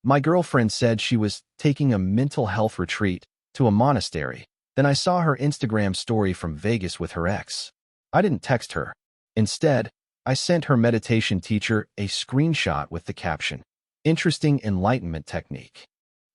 My girlfriend said she was taking a mental health retreat to a monastery. Then I saw her Instagram story from Vegas with her ex. I didn't text her. Instead, I sent her meditation teacher a screenshot with the caption, "Interesting enlightenment technique."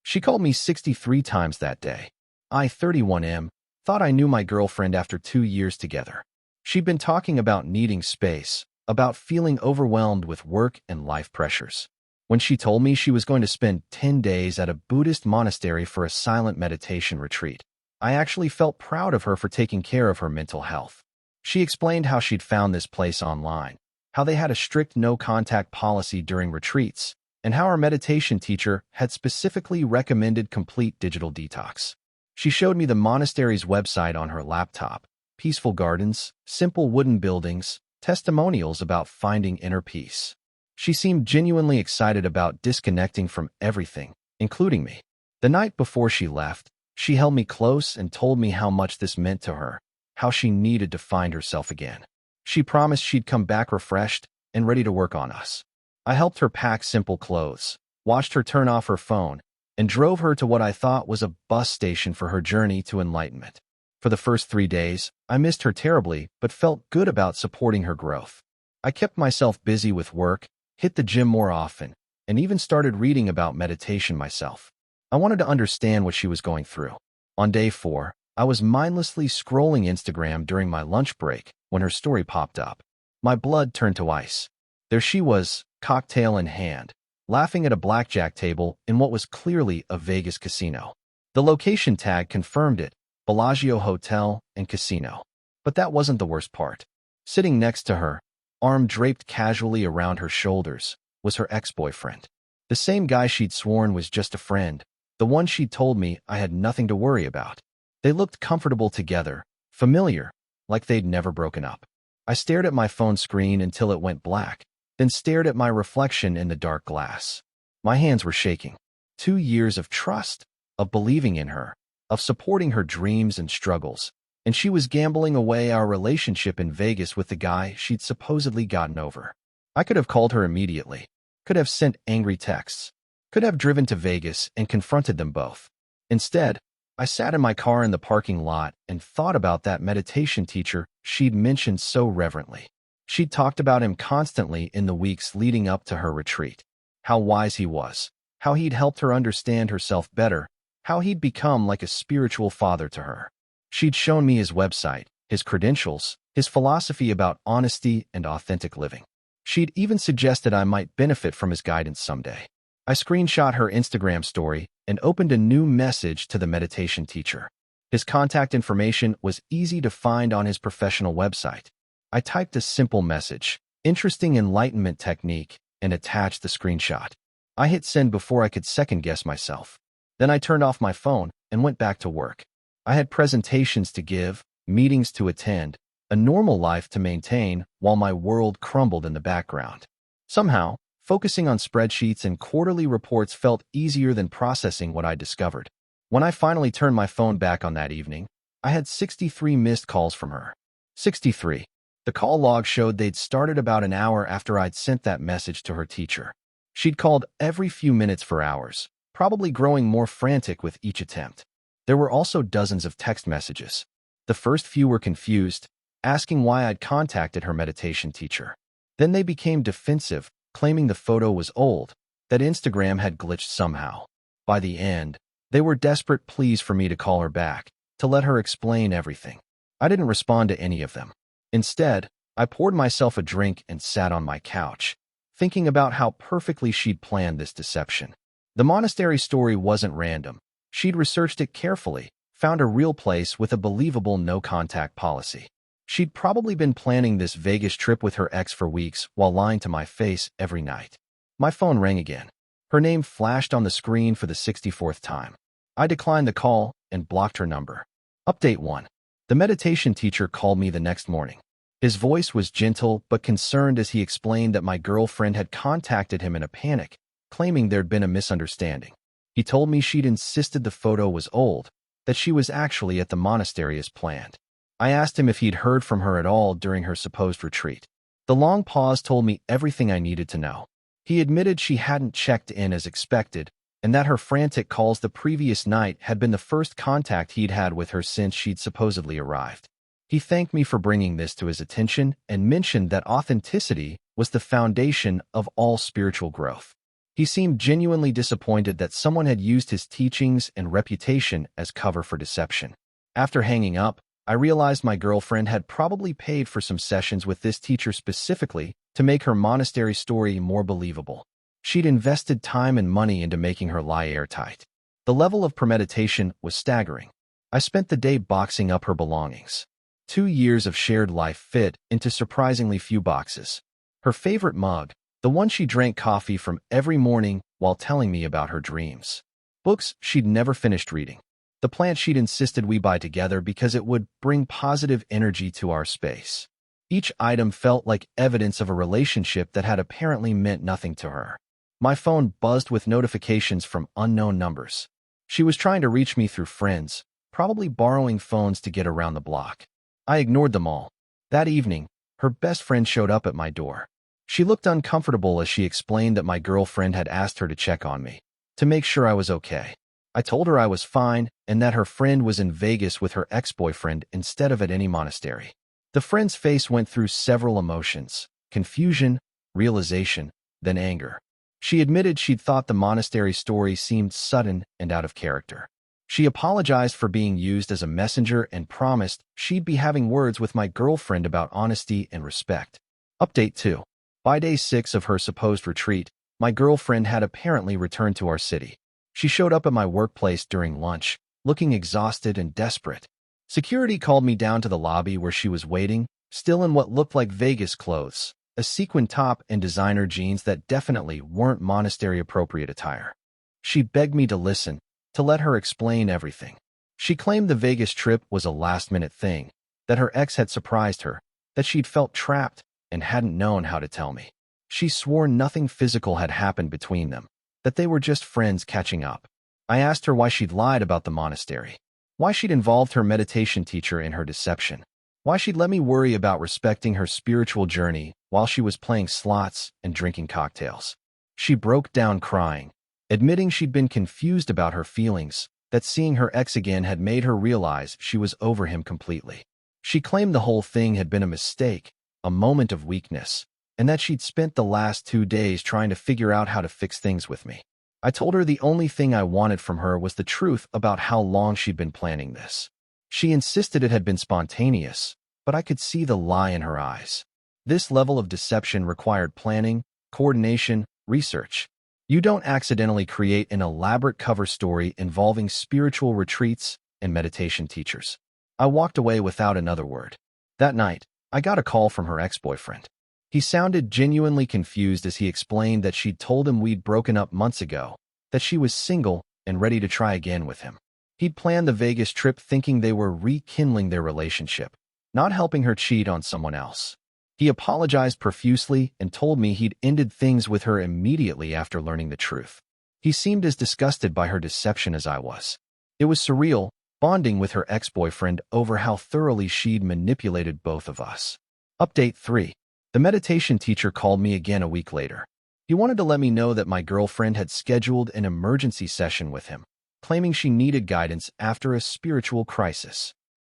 She called me 63 times that day. I, 31M, thought I knew my girlfriend after 2 years together. She'd been talking about needing space, about feeling overwhelmed with work and life pressures. When she told me she was going to spend 10 days at a Buddhist monastery for a silent meditation retreat, I actually felt proud of her for taking care of her mental health. She explained how she'd found this place online, how they had a strict no-contact policy during retreats, and how our meditation teacher had specifically recommended complete digital detox. She showed me the monastery's website on her laptop, peaceful gardens, simple wooden buildings, testimonials about finding inner peace. She seemed genuinely excited about disconnecting from everything, including me. The night before she left, she held me close and told me how much this meant to her, how she needed to find herself again. She promised she'd come back refreshed and ready to work on us. I helped her pack simple clothes, watched her turn off her phone, and drove her to what I thought was a bus station for her journey to enlightenment. For the first 3 days, I missed her terribly but felt good about supporting her growth. I kept myself busy with work, hit the gym more often, and even started reading about meditation myself. I wanted to understand what she was going through. On day 4, I was mindlessly scrolling Instagram during my lunch break when her story popped up. My blood turned to ice. There she was, cocktail in hand, laughing at a blackjack table in what was clearly a Vegas casino. The location tag confirmed it, Bellagio Hotel and Casino. But that wasn't the worst part. Sitting next to her, arm draped casually around her shoulders, was her ex-boyfriend. The same guy she'd sworn was just a friend, the one she'd told me I had nothing to worry about. They looked comfortable together, familiar, like they'd never broken up. I stared at my phone screen until it went black, then stared at my reflection in the dark glass. My hands were shaking. 2 years of trust, of believing in her, of supporting her dreams and struggles, and she was gambling away our relationship in Vegas with the guy she'd supposedly gotten over. I could have called her immediately, could have sent angry texts, could have driven to Vegas and confronted them both. Instead, I sat in my car in the parking lot and thought about that meditation teacher she'd mentioned so reverently. She'd talked about him constantly in the weeks leading up to her retreat. How wise he was, how he'd helped her understand herself better, how he'd become like a spiritual father to her. She'd shown me his website, his credentials, his philosophy about honesty and authentic living. She'd even suggested I might benefit from his guidance someday. I screenshot her Instagram story and opened a new message to the meditation teacher. His contact information was easy to find on his professional website. I typed a simple message, "Interesting enlightenment technique," and attached the screenshot. I hit send before I could second-guess myself. Then I turned off my phone and went back to work. I had presentations to give, meetings to attend, a normal life to maintain while my world crumbled in the background. Somehow, focusing on spreadsheets and quarterly reports felt easier than processing what I discovered. When I finally turned my phone back on that evening, I had 63 missed calls from her. 63. The call log showed they'd started about an hour after I'd sent that message to her teacher. She'd called every few minutes for hours, probably growing more frantic with each attempt. There were also dozens of text messages. The first few were confused, asking why I'd contacted her meditation teacher. Then they became defensive, claiming the photo was old, that Instagram had glitched somehow. By the end, they were desperate pleas for me to call her back, to let her explain everything. I didn't respond to any of them. Instead, I poured myself a drink and sat on my couch, thinking about how perfectly she'd planned this deception. The monastery story wasn't random. She'd researched it carefully, found a real place with a believable no-contact policy. She'd probably been planning this Vegas trip with her ex for weeks while lying to my face every night. My phone rang again. Her name flashed on the screen for the 64th time. I declined the call and blocked her number. Update 1. The meditation teacher called me the next morning. His voice was gentle but concerned as he explained that my girlfriend had contacted him in a panic, claiming there'd been a misunderstanding. He told me she'd insisted the photo was old, that she was actually at the monastery as planned. I asked him if he'd heard from her at all during her supposed retreat. The long pause told me everything I needed to know. He admitted she hadn't checked in as expected, and that her frantic calls the previous night had been the first contact he'd had with her since she'd supposedly arrived. He thanked me for bringing this to his attention and mentioned that authenticity was the foundation of all spiritual growth. He seemed genuinely disappointed that someone had used his teachings and reputation as cover for deception. After hanging up, I realized my girlfriend had probably paid for some sessions with this teacher specifically to make her monastery story more believable. She'd invested time and money into making her lie airtight. The level of premeditation was staggering. I spent the day boxing up her belongings. 2 years of shared life fit into surprisingly few boxes. Her favorite mug, the one she drank coffee from every morning while telling me about her dreams. Books she'd never finished reading. The plant she'd insisted we buy together because it would bring positive energy to our space. Each item felt like evidence of a relationship that had apparently meant nothing to her. My phone buzzed with notifications from unknown numbers. She was trying to reach me through friends, probably borrowing phones to get around the block. I ignored them all. That evening, her best friend showed up at my door. She looked uncomfortable as she explained that my girlfriend had asked her to check on me, to make sure I was okay. I told her I was fine and that her friend was in Vegas with her ex-boyfriend instead of at any monastery. The friend's face went through several emotions: confusion, realization, then anger. She admitted she'd thought the monastery story seemed sudden and out of character. She apologized for being used as a messenger and promised she'd be having words with my girlfriend about honesty and respect. Update 2. By day 6 of her supposed retreat, my girlfriend had apparently returned to our city. She showed up at my workplace during lunch, looking exhausted and desperate. Security called me down to the lobby where she was waiting, still in what looked like Vegas clothes, a sequin top and designer jeans that definitely weren't monastery-appropriate attire. She begged me to listen, to let her explain everything. She claimed the Vegas trip was a last-minute thing, that her ex had surprised her, that she'd felt trapped and hadn't known how to tell me. She swore nothing physical had happened between them, that they were just friends catching up. I asked her why she'd lied about the monastery, why she'd involved her meditation teacher in her deception, why she'd let me worry about respecting her spiritual journey while she was playing slots and drinking cocktails. She broke down crying, admitting she'd been confused about her feelings, that seeing her ex again had made her realize she was over him completely. She claimed the whole thing had been a mistake, a moment of weakness, and that she'd spent the last 2 days trying to figure out how to fix things with me. I told her the only thing I wanted from her was the truth about how long she'd been planning this. She insisted it had been spontaneous, but I could see the lie in her eyes. This level of deception required planning, coordination, research. You don't accidentally create an elaborate cover story involving spiritual retreats and meditation teachers. I walked away without another word. That night, I got a call from her ex-boyfriend. He sounded genuinely confused as he explained that she'd told him we'd broken up months ago, that she was single and ready to try again with him. He'd planned the Vegas trip thinking they were rekindling their relationship, not helping her cheat on someone else. He apologized profusely and told me he'd ended things with her immediately after learning the truth. He seemed as disgusted by her deception as I was. It was surreal, bonding with her ex-boyfriend over how thoroughly she'd manipulated both of us. Update 3. The meditation teacher called me again a week later. He wanted to let me know that my girlfriend had scheduled an emergency session with him, claiming she needed guidance after a spiritual crisis.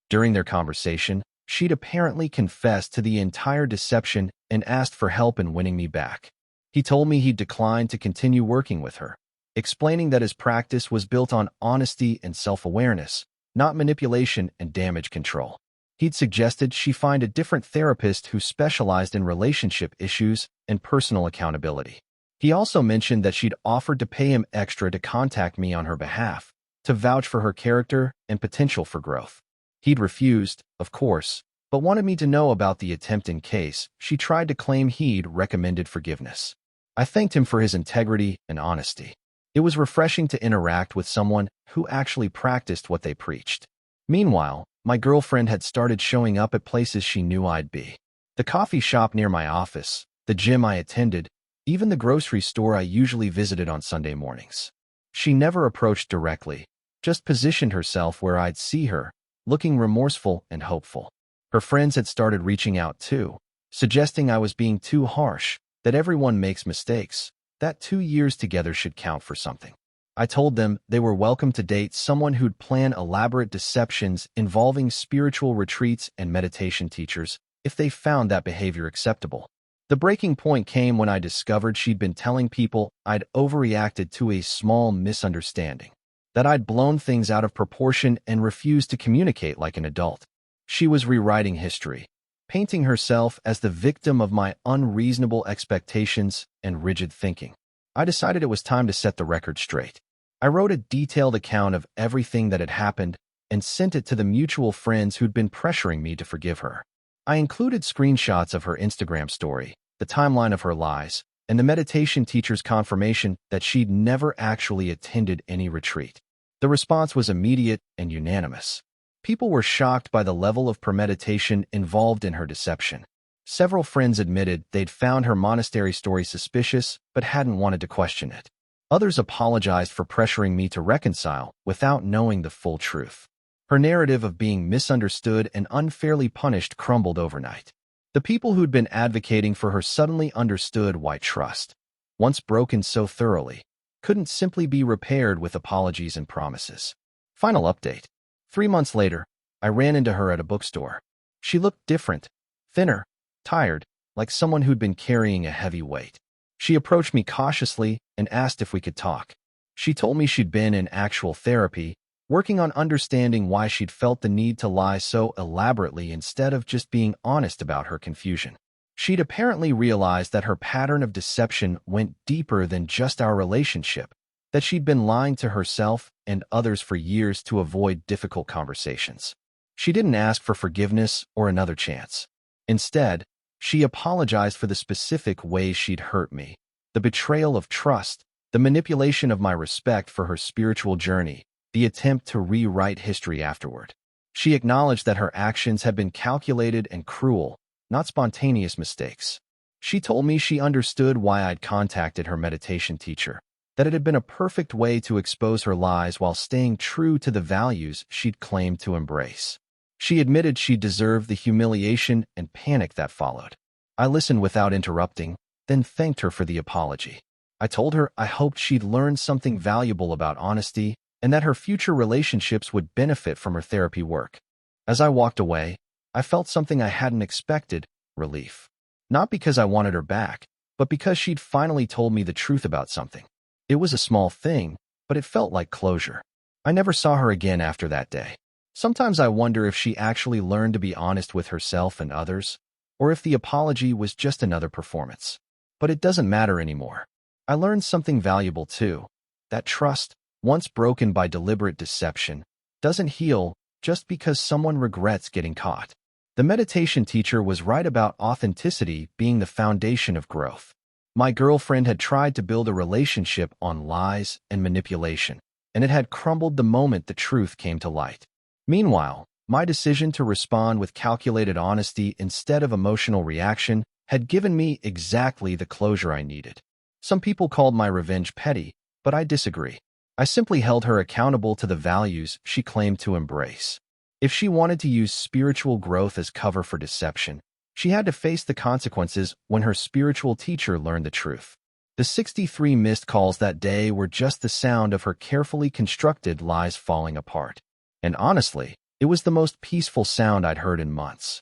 During their conversation, she'd apparently confessed to the entire deception and asked for help in winning me back. He told me he'd declined to continue working with her, explaining that his practice was built on honesty and self-awareness, not manipulation and damage control. He'd suggested she find a different therapist who specialized in relationship issues and personal accountability. He also mentioned that she'd offered to pay him extra to contact me on her behalf, to vouch for her character and potential for growth. He'd refused, of course, but wanted me to know about the attempt in case she tried to claim he'd recommended forgiveness. I thanked him for his integrity and honesty. It was refreshing to interact with someone who actually practiced what they preached. Meanwhile, my girlfriend had started showing up at places she knew I'd be. The coffee shop near my office, the gym I attended, even the grocery store I usually visited on Sunday mornings. She never approached directly, just positioned herself where I'd see her, looking remorseful and hopeful. Her friends had started reaching out too, suggesting I was being too harsh, that everyone makes mistakes, that 2 years together should count for something. I told them they were welcome to date someone who'd plan elaborate deceptions involving spiritual retreats and meditation teachers if they found that behavior acceptable. The breaking point came when I discovered she'd been telling people I'd overreacted to a small misunderstanding, that I'd blown things out of proportion and refused to communicate like an adult. She was rewriting history, painting herself as the victim of my unreasonable expectations and rigid thinking. I decided it was time to set the record straight. I wrote a detailed account of everything that had happened and sent it to the mutual friends who'd been pressuring me to forgive her. I included screenshots of her Instagram story, the timeline of her lies, and the meditation teacher's confirmation that she'd never actually attended any retreat. The response was immediate and unanimous. People were shocked by the level of premeditation involved in her deception. Several friends admitted they'd found her monastery story suspicious but hadn't wanted to question it. Others apologized for pressuring me to reconcile without knowing the full truth. Her narrative of being misunderstood and unfairly punished crumbled overnight. The people who'd been advocating for her suddenly understood why trust, once broken so thoroughly, couldn't simply be repaired with apologies and promises. Final update. 3 months later, I ran into her at a bookstore. She looked different, thinner, tired, like someone who'd been carrying a heavy weight. She approached me cautiously and asked if we could talk. She told me she'd been in actual therapy, working on understanding why she'd felt the need to lie so elaborately instead of just being honest about her confusion. She'd apparently realized that her pattern of deception went deeper than just our relationship, that she'd been lying to herself and others for years to avoid difficult conversations. She didn't ask for forgiveness or another chance. Instead, she apologized for the specific ways she'd hurt me, the betrayal of trust, the manipulation of my respect for her spiritual journey, the attempt to rewrite history afterward. She acknowledged that her actions had been calculated and cruel, not spontaneous mistakes. She told me she understood why I'd contacted her meditation teacher, that it had been a perfect way to expose her lies while staying true to the values she'd claimed to embrace. She admitted she deserved the humiliation and panic that followed. I listened without interrupting, then thanked her for the apology. I told her I hoped she'd learned something valuable about honesty and that her future relationships would benefit from her therapy work. As I walked away, I felt something I hadn't expected, relief. Not because I wanted her back, but because she'd finally told me the truth about something. It was a small thing, but it felt like closure. I never saw her again after that day. Sometimes I wonder if she actually learned to be honest with herself and others, or if the apology was just another performance. But it doesn't matter anymore. I learned something valuable too, that trust, once broken by deliberate deception, doesn't heal just because someone regrets getting caught. The meditation teacher was right about authenticity being the foundation of growth. My girlfriend had tried to build a relationship on lies and manipulation, and it had crumbled the moment the truth came to light. Meanwhile, my decision to respond with calculated honesty instead of emotional reaction had given me exactly the closure I needed. Some people called my revenge petty, but I disagree. I simply held her accountable to the values she claimed to embrace. If she wanted to use spiritual growth as cover for deception, she had to face the consequences when her spiritual teacher learned the truth. The 63 missed calls that day were just the sound of her carefully constructed lies falling apart. And honestly, it was the most peaceful sound I'd heard in months.